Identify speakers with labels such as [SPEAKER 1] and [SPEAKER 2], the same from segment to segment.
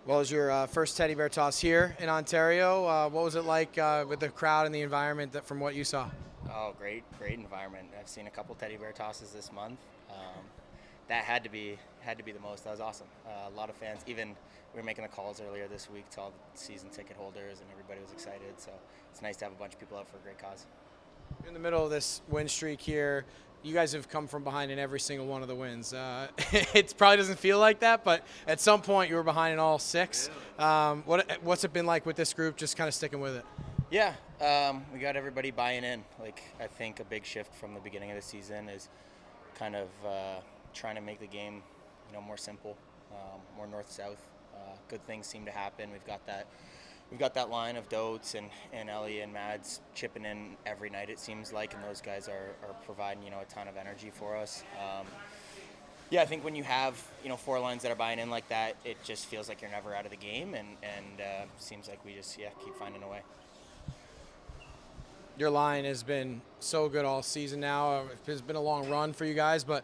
[SPEAKER 1] Well, it was your first teddy bear toss here in Ontario. What was it like with the crowd and the environment from what you saw?
[SPEAKER 2] Oh, great environment. I've seen a couple teddy bear tosses this month. That had to be the most. That was awesome. A lot of fans. Even we were making the calls earlier this week to all the season ticket holders, and everybody was excited. So it's nice to have a bunch of people out for a great cause.
[SPEAKER 1] In the middle of this win streak here, you guys have come from behind in every single one of the wins. It probably doesn't feel like that, but at some point you were behind in all six. What's it been like with this group, just kind of sticking with it?
[SPEAKER 2] Yeah, we got everybody buying in. Like I think a big shift from the beginning of the season is kind of trying to make the game, more simple, more north-south. Good things seem to happen. We've got that line of Dotes and Ellie and Mads chipping in every night, it seems like, and those guys are providing, a ton of energy for us. Yeah, I think when you have, four lines that are buying in like that, it just feels like you're never out of the game, and seems like we just, keep finding a way.
[SPEAKER 1] Your line has been so good all season now. It's been a long run for you guys, but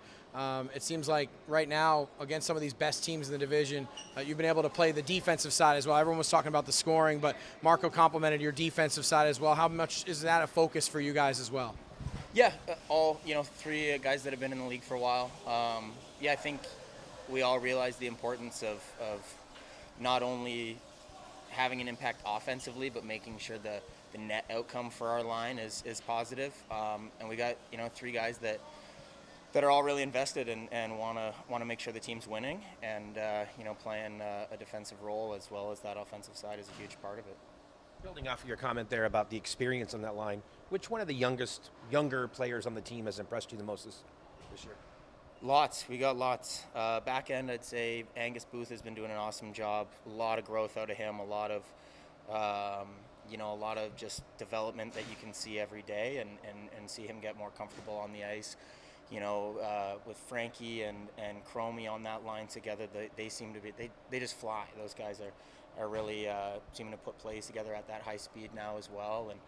[SPEAKER 1] it seems like right now, against some of these best teams in the division, you've been able to play the defensive side as well. Everyone was talking about the scoring, but Marco complimented your defensive side as well. How much is that a focus for you guys as well?
[SPEAKER 2] Yeah, all, three guys that have been in the league for a while. Yeah, I think we all realize the importance of not only having an impact offensively, but making sure the net outcome for our line is positive. And we got three guys that are all really invested and want to make sure the team's winning, and playing a defensive role as well as that offensive side is a huge part of it.
[SPEAKER 3] Building off of your comment there about the experience on that line, which one of the younger players on the team has impressed you the most this year?
[SPEAKER 2] Lots. We got lots. Back end, I'd say Angus Booth has been doing an awesome job. A lot of growth out of him. A lot of just development that you can see every day, and see him get more comfortable on the ice. With Frankie and Chromie on that line together, they seem to be they just fly. Those guys are really seeming to put plays together at that high speed now as well. And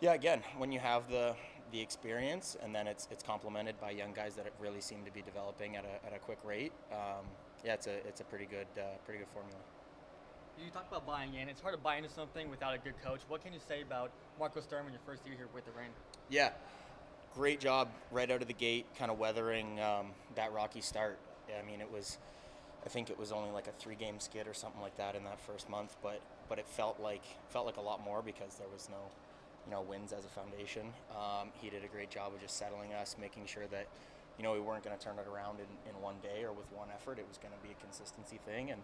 [SPEAKER 2] yeah, again, when you have the experience, and then it's complemented by young guys that really seem to be developing at a quick rate. Yeah, it's a pretty good formula.
[SPEAKER 4] You talk about buying in. It's hard to buy into something without a good coach. What can you say about Marco Sturm in your first year here with the Reign?
[SPEAKER 2] Yeah, great job right out of the gate, kind of weathering that rocky start. Yeah, I mean, I think it was only like a 3-game skid or something like that in that first month, but it felt like a lot more because there was no wins as a foundation. He did a great job of just settling us, making sure that we weren't going to turn it around in one day or with one effort. It was going to be a consistency thing, and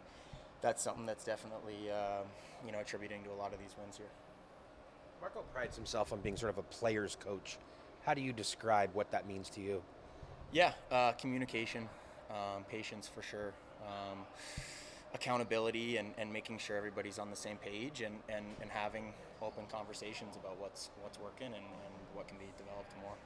[SPEAKER 2] that's something that's definitely attributing to a lot of these wins here.
[SPEAKER 3] Marco prides himself on being sort of a player's coach. How do you describe what that means to you?
[SPEAKER 2] Yeah, communication, patience for sure, accountability, and making sure everybody's on the same page, and having open conversations about what's working and what can be developed more.